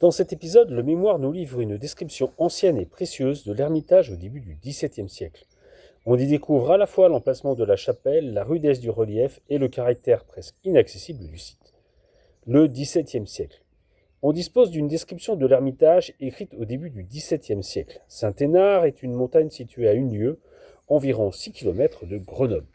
Dans cet épisode, le mémoire nous livre une description ancienne et précieuse de l'Ermitage au début du XVIIe siècle. On y découvre à la fois l'emplacement de la chapelle, la rudesse du relief et le caractère presque inaccessible du site. Le XVIIe siècle. On dispose d'une description de l'Ermitage écrite au début du XVIIe siècle. Saint-Hénard est une montagne située à une lieue, environ 6 km de Grenoble.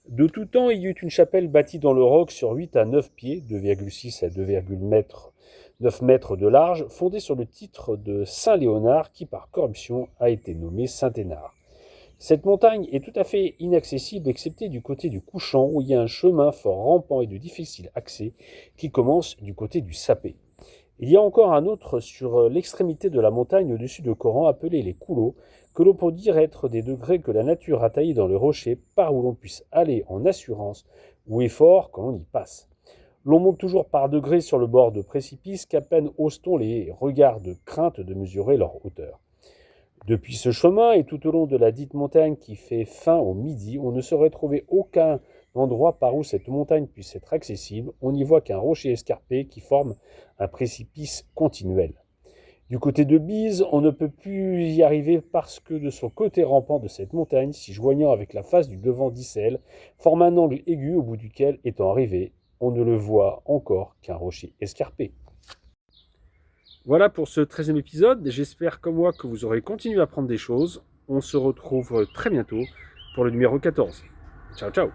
De tout temps, il y eut une chapelle bâtie dans le roc sur 8 à 9 pieds, 2,6 à 2,9 mètres de large, fondée sur le titre de Saint-Léonard qui, par corruption, a été nommé Saint-Hénard. Cette montagne est tout à fait inaccessible excepté du côté du couchant où il y a un chemin fort rampant et de difficile accès qui commence du côté du Sapé. Il y a encore un autre sur l'extrémité de la montagne au-dessus de Coran appelé les coulots, que l'on peut dire être des degrés que la nature a taillés dans le rocher par où l'on puisse aller en assurance ou effort quand l'on y passe. L'on monte toujours par degrés sur le bord de précipices qu'à peine ose-t-on les regards de crainte de mesurer leur hauteur. Depuis ce chemin et tout au long de la dite montagne qui fait fin au midi, on ne saurait trouver aucun endroit par où cette montagne puisse être accessible. On n'y voit qu'un rocher escarpé qui forme un précipice continuel. Du côté de Bise, on ne peut plus y arriver parce que de son côté rampant de cette montagne, s'y joignant avec la face du devant d'Issel, forme un angle aigu au bout duquel, étant arrivé, on ne le voit encore qu'un rocher escarpé. Voilà pour ce 13e épisode. J'espère comme moi que vous aurez continué à apprendre des choses. On se retrouve très bientôt pour le numéro 14. Ciao, ciao!